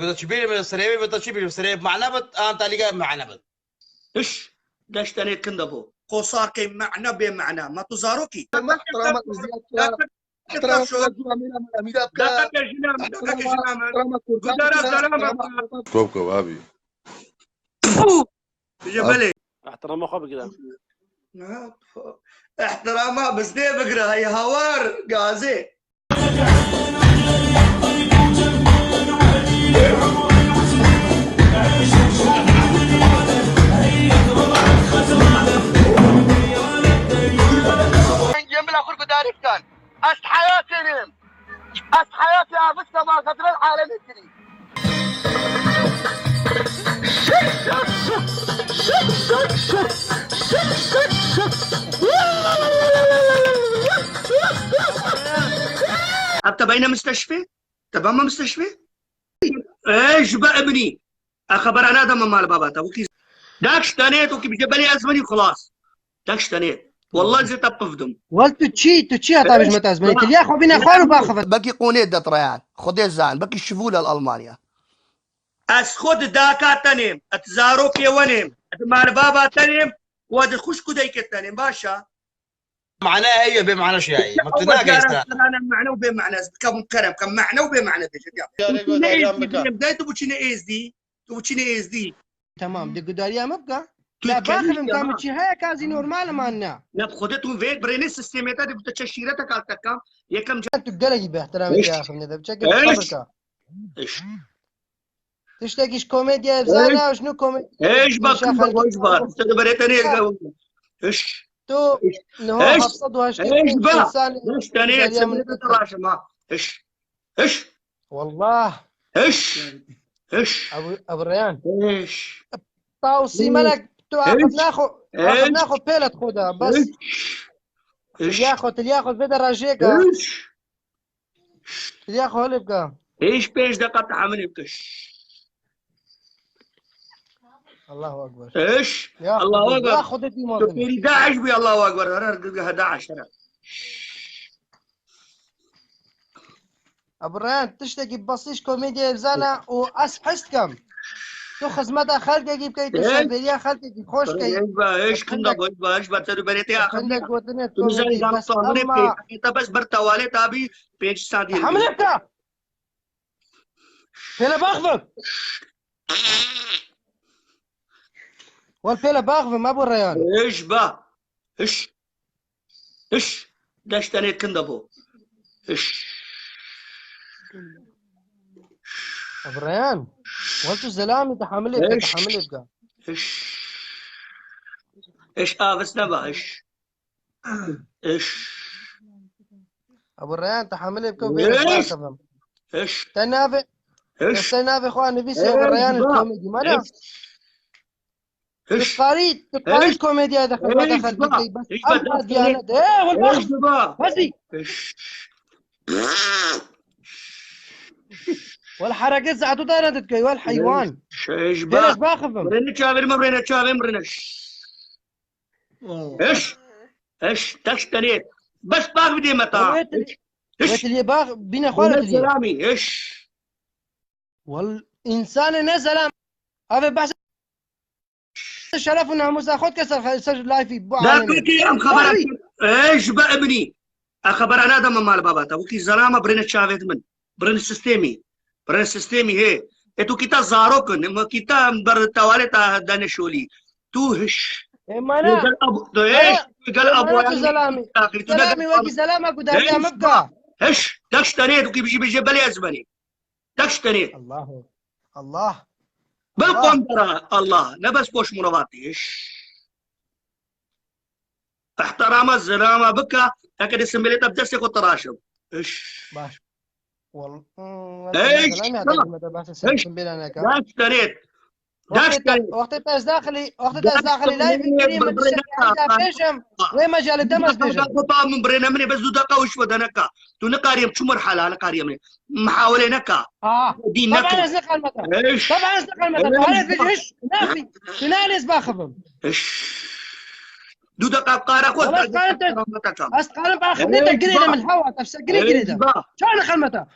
بتشبيه من السرير بتشبيه السرير معناه انت اللي معناه ايش داشتني كندبو قوساكي معنى بمعنى ما تزاروكي ما احترامك وزيادتك احترامك احترامك من اميدك دقك يا جنام دقك يا جنام احترامك قدر سلامك كوكب ابي جبلي احترام اخوك كده. احترامها بس دي بقرا هي هوار غازي جنب الاخر قدارك كان است حياتي است حياتي في السماء قدر العالم الجديد انت بين مستشفى تبع مستشفى ايش بقى ابني اخبر انا دم مال بابا تبوكي داكش تانيت وكي بجبلي ازمني وخلاص داكش تانيت والله زي تبفدم والتو تشي يا طابج متازمني تليا خو بينا خوار وباخفت بكي قونيت دطريان خدي زان بكي الشفولة الألمانيا اس خود داكا تنم اتزاروك يونم مال بابا تنم واد خش كديك تنم باشا معناها هي بمعنى شيء هي ما بتناقش انا معنى وبمعنى كم كلام كم معنى وبمعنى بدايته بوتشيني اس دي بوتشيني اس دي تمام دي قداريا مبقى لا باخف كام تشي هيا كازي نورمال مالنا لا خدتهم فيك برينس سيستميتا دي بتشيرتك على التكام يكم تقدري باحترامك يا اخي من هذا بشكل خبرك ايش تشتكيش كوميديا بزانا وشنو كوميديا ايش بك ايش بك استاذ بريتني ايش تو نهو حفصد وهاش ايش بقى ايش تاني تراش ما ايش والله ايش ابو الريان ايش طاوسي ملك تو ناخذ بيلة خدها بس تلياخذ في دراجيكا تلياخذ هلبكا ايش بيش دقة تحمل بكش الله اكبر ايش الله اكبر ياخذ في موطن داعش بي الله اكبر انا داعش انا ابو الريان تشتكي ببصيش كوميديا بزانا واسحست كم تو خدمتها خلقك يجيب كي تشبه خلقك يجيب خوش كي ايش كنا ايش بتسوي بريتي خلقك وطنت كوميدي بس اما بس برتوالي تابي بيج سادي حملتك فيلا باخذك والفيلا باخذ ما ابو الريان ايش با ايش داشتني كندبو ايش ابو الريان قلت الزلامي تحملك ايش بس نبا ايش ابو الريان تحملك ايش تنافي تنافي اخواني بيسي ابو الريان الكوميدي ما تقاريد كوميديا دخل ما دخل بس اما ديانات ايه والبخت هزي والحركات زعتو دارت تكي والحيوان ايش بقى باخفهم مرينا تشافي مرينا ايش تشتريت بس باخ بدي متى ايش اللي باخ بينا خالد سلامي ايش والانسان نزل هذا بحث الشرف وناموس اخذ كسر لايفي بو عالمي ام خبرك ايش بقى ابني اخبر انا دم مال بابا تبوكي زلامه برين تشافي من برين سيستمي هي اتو كيتا زاروكن ما كيتا برتوالي تا دانشولي تو هش مانا قال ابو زلامي وقي زلامه قدامي مبقى ايش تشتريت وكي بيجي بجبلي ازمني تشتريت الله بالقوم ترى الله نبس بوش منواتي ايش احترام الزلامه بكا لكن السمبليت بدسك وتراشم ايش باش والله ايش اشتريت وقت تاز داخلي لايف كريم بيشم وين مجال الدمس بيشم من برينا مني بس دقه وش بدنكا تو نقاريم شو مرحله انا قاريم محاوله نكا دي نكا طبعا ازنق المتا انا فيش نافي فيناليز باخذهم ايش دو دقه قارك اسقال باخذتك قريده من الهواء تفسر قريده شو انا خلمتها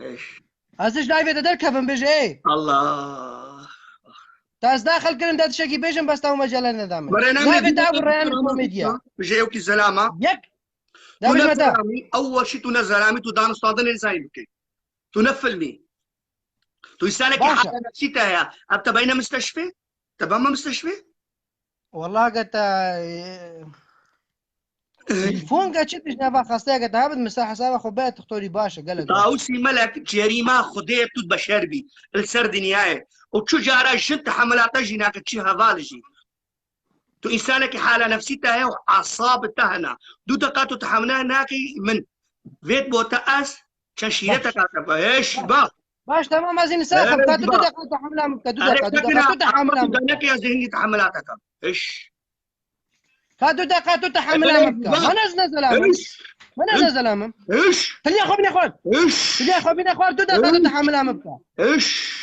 ايش ازش لايف تدر كفن بيجي ايه الله تاس داخل كلم دات شكي بيجن بس تو مجال ندامن برينا لايف من تاع الريان الكوميديا بجيوكي زلامة يك ده مش متى تنزلامي أول شيء تنزلامي تدان استاذن الزايبكي تنفلني تيسالك باشا. حاجة نفسيتها يا أبتا بين مستشفى تبع ما مستشفى والله قلت تليفون قد شفتش نافع خاصة قلت هابد مساحة حسابها خباية تختاري باشا قال لك طاوسي ملك جريمة خديه تود بشربي السردنياي وتشو جارا جنت حملات جيناك تشي هفالجي تو إنسانك حالة نفسيتها هي وأعصاب تهنا دو دقات تحملها ناكي من فيت بوتاس شاشيرتك على ايش با باش تمام عايزين نساخن إيه كادو بقى. دقة تحملها من كادو عليك دقة تكنا تحملها من دانك يا ذهني تحملاتك ايش كادو دقة تحملها إيه مكة بقى. ما نزل زلامة ايش ما نزل زلامة ايش خليني اخوان اخوان ايش خليني اخوان دو دقة تحملها مكة ايش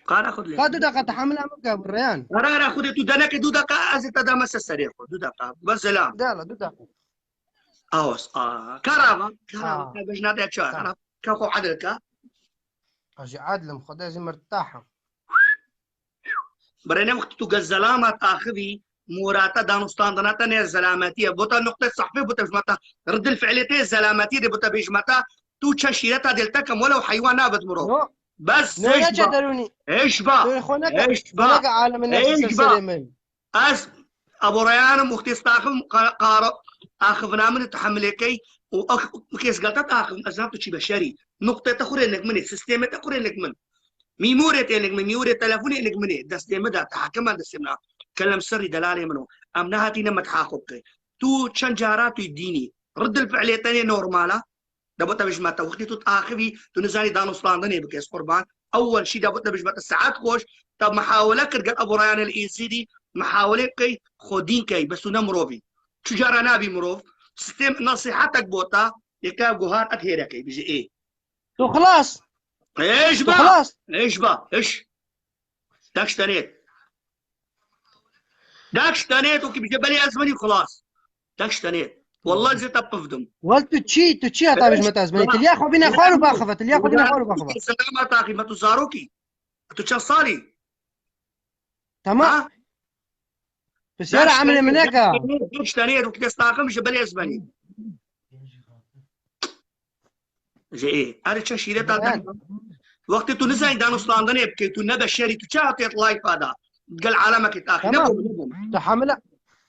قال اخذ لي كادو دقة تحملها مكة بالريان قرار اخذ تو دانك دو دقة از تدامس السريع دو دقة بس لا دالا دو دقة اوس كرامة باش نعطيك شهر آه. كاخو عدلك اجي عادلم خدها زي مرتاحة برينا وقت تو الزلامة تاخذي موراتا دانستان داناتا نيا الزلاماتية بوتا نقطة صحفة بوتا بجمتا رد الفعلية الزلاماتية دي بوتا بجمتا تو تشاشيرتا دلتكم ولو حيوان نابت مرو نو بس نو ايش نجا با دروني ايش با هناك ايش با هناك عالم النفس ايش السلسلة با من اس ابو ريان مختي استاخم قارب اخذنا من تحملكي واخ كيس قالت اخذ ازنات شي بشري نقطة تخري انك من السيستم تخري انك من ميموريا انك من ميموريا تلفوني انك من دستم دا تحكم دستمنا كلام سري دلالي منه امنها تينا متحاقق تو تشنجارات يديني رد الفعل الثاني نورمالا دابا باش ما وقتي تاخذي تنزاني دانوس لاندني بكيس قربان اول شيء دابا باش ما الساعات خوش طب محاولة قال ابو ريان الايزيدي محاولة كي خودين كي بس نمروفي شو جرى نابي مروف سيستم نصيحتك بوتا يكا جوهار اكيرك بيجي ايه تو خلاص ايش تو بقى خلاص ايش بقى ايش داكش تانيت داكش تانيت وكي بجبلي ازمني خلاص داكش تانيت والله زي تبفدم ولت تشي هتا باش ما تازمني تليا خو بينا خوار وباخفة تليا خو بينا خوار وباخفة سلامة تاخي ما تزاروكي تشصالي تمام ها بس يلا عمل من هيك داكش تانيت وكي تستاقم بجبلي ازمني جي ايه انا تشاشيرة وقت تو نزاي دانوس لاندني بكي تو نبا شاري تو شاطيت لايف هذا قال عالمك تاخي تمام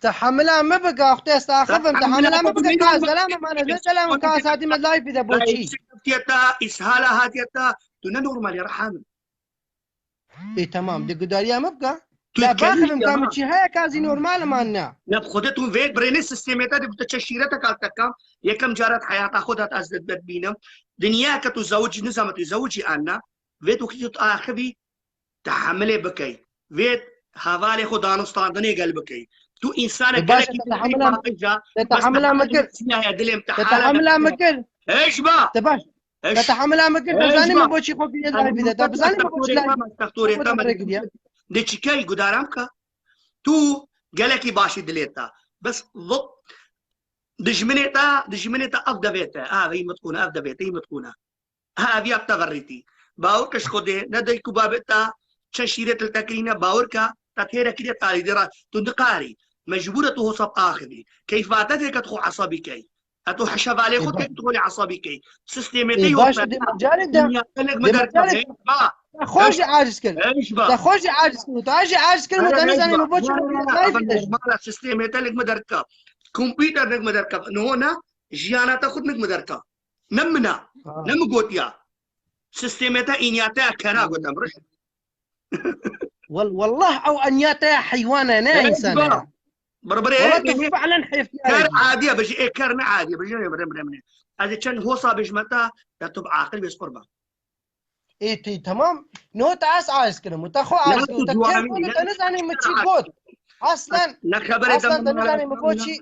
تحملها ما بقى اختي استاخذهم تحملها ما بقى كاس زلامه ما نزل زلامه كاس هذه ما لايف اذا بوتشي تيتا اسهالها هاتيتا تو نورمال يا رحام اي تمام دي قداريا ما بقى لا باخذهم كامل شي هيك كازي نورمال مالنا خدتهم فيك برين سيستميتا دي بتشيرتك على تكام يكم جارت حياتها خدت ازدد بينا دنياك تزوج نظام تزوجي انا فيت وقت تاخذي تحملي بكي فيت هذا خدانو ستاندني قلبكي تو انسان تتحملها مكر تتحملها مكر ايش بقى تباش تتحملها مكر بزاني ما بوشي خوكي لايف اذا بزاني ما بوشي لايف دي تشكي قدارامك تو قالكي باشي دليتا بس ضب دجمنيتا افدا بيتا هذه متكونه افدا بيتا هي متكونه هذه ابتغريتي باوركش خدي ندي كبابتا تشيرة التكرينة باوركا تثيرا كده تاري درا تندقاري مجبورة توصف آخذي كيف أتتك تخو عصبي كي أتو حشب عليه خد كي تقولي عصبي كي سيستمتي باشا دي مجال ده خوش عاجز كل خوش عاجز كل تاجي عاجز كل متنزل ما بوش مالا سيستمتي لك مدركة كمبيوتر لك مدركة هنا جيانا تاخد لك مدركة نمنا نم قوتيا سيستمتي إنياتا كنا قدام رش والله او انياتا حيوانه انا انسان بربري فعلا حيف كار عاديه بجي ايه كارنا عاديه بجي بربري هذا كان هو صاب جمتا تتب عاقل بس قربا ايه تي تمام نو تاس عايز كده متخو عايز كده تنزاني متشيكوت اصلا لا خبر اصلا تنزاني مبوشي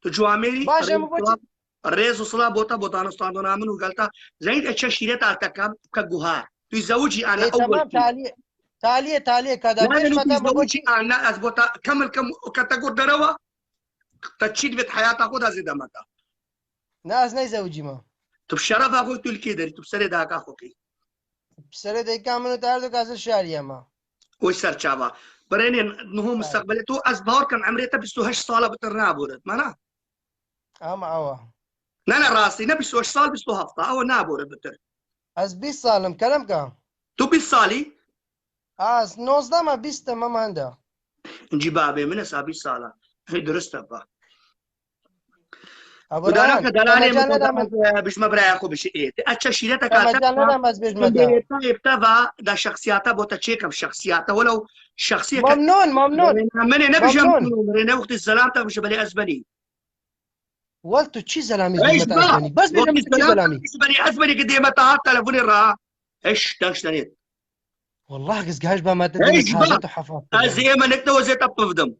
تجواميري باشا مبوشي الرئيس وصلا بوتا نستاندو نامن وقالتا زين اتششيرتا تكام كجوهار تزوجي انا إيه اول تالي كذا بيش متى بقولش انا اثبت كم كاتاجور دروا تشيد بيت حياتها خدها زي دمتا ناس نيزوجي ما تو بشرف اخوي تركي داري تو بسري داك اخوكي بسرد كامل تعرض كاس الشارية ما وش سر شابا بريني انه مستقبلي تو ازبار كان عمريته 28 ساله بترنا بورد مانا أما أوا انا راسي نبي 28 سال 27 او نابورد بتر از 20 سالم كلام كام تو 20 سالي از 19 ما 20 ما عنده نجي بابي من اسابي ساله هي درست با ابو ودانا ريان دلاني بش مبرا اخو بش ايه اتش شيرتك مجال ندم از بيج متى ابتبا دا شخصياته بوتا تشيك شخصياته ولو شخصيه ممنون من نبي ممنون. جنب وقت السلام تمشي بلي ازبلي ولتو تشي زلامي ايش متى بقى أزبني. بس بيج وقت متى تشي السلام زلامي بلي ازبلي قد ما تاع تليفوني راه ايش تنشتني والله قز قاش بقى ما تدمت ايش بقى حاجته حفظت زي ما نكتو زي تبفدم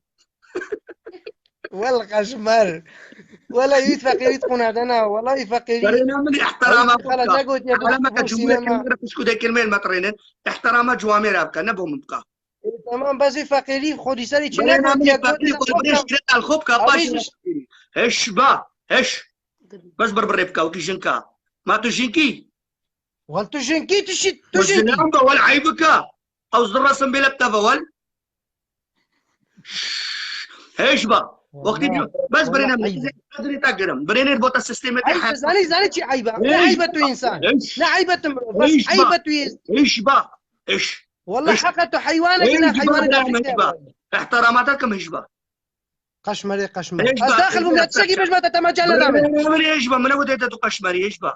والله قشمر ولا يتفقير تكون هذانا والله يفقير برينا من احترام خلاص لا قلت يا علامة دكتور جمهور سينما كلمة بسكو ده كلمة المطرين احترام جوامير ابكا نبهم بقى تمام بس يفقيري خودي سري تشي برينا قلت من يا الفقير بريش كده الخوب كاباش ايش با ايش بس بربر بكا وكي جنكا ما تجنكي ولتو جنكي تشي والزلام بول عيبك او زر سنبيل بتفول ايش با وقت بس برينا من ادري تقرم برينا بوتا السيستم عيبة زاني شي عيبة لا عيبة انسان لا عيبة بس عيبة ايش با ايش والله حقته حيوانك هنا حيوانك احتراماتك مش با قشمري إيش از بقى؟ داخل بوم تشكي باش ما تتمجل نعمل من ايش با من ودي تقشمري ايش با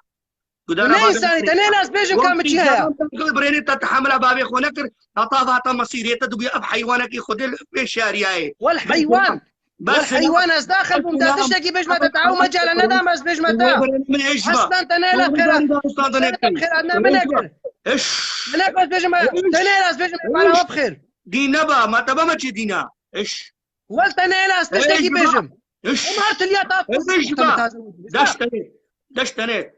انا انساني تاني ناس بيجن كامل شي هيا بريني تتحمل بابي خونك عطافات مسيريته دبي اب حيوانك ياخذ بشارياي والحيوان والحيوان از داخل بوم تشتكي باش ما تتعاو مجال ندم از باش ما تا من ايش با اصلا تاني لا خير عندنا منك ايش منك بس باش ما تاني ناس باش ما بخير دينا با ما تبا ما دينا ايش والتاني ناس تشتكي بيجم ايش ومهرت الياطات ايش با دشتني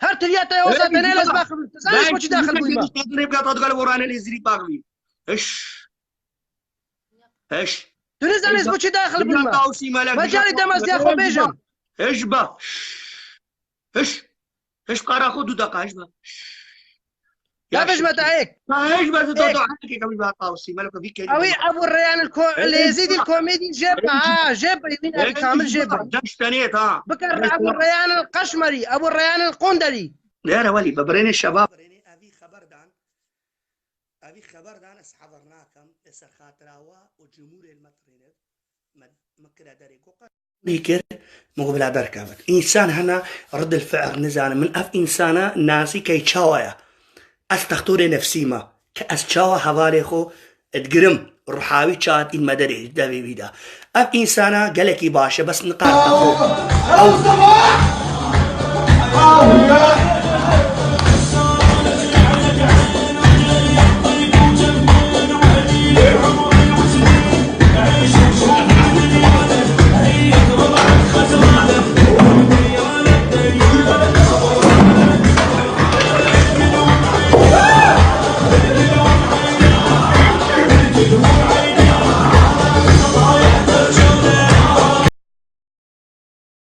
هرت الياطات يا وسط تاني ناس باخذ تسالش واش داخل بويما يبقى تقول ورانا اللي يزري باغوي ايش تونس ناس واش داخل بويما مجال دمس يا خو بيجم ايش با ايش قرا خذ دقه ايش با لا باش ما تعيك ايش بس تو حكي كم بقى قاوسي مالك فيك اوي ابو الريان اللي يزيد الكوميدي جاب يمين ابي كامل جاب دشتنيت ها بكر ابو الريان القشمري ابو الريان القندري لا ولي ببرين الشباب ابي خبر دان حضرناكم اسر خاطراوا وجمهور المطرين مكلا داريكو ميكر مقبل على دركابت انسان هنا رد الفعل نزان من اف انسانه ناسي كي تشاويا استختوري نفسي ما كأسشاوا حوالي خو اتقرم روحاوي شاد إن مدري دابي بيدا أب إنسانا قالكي باشا بس نقاط أخو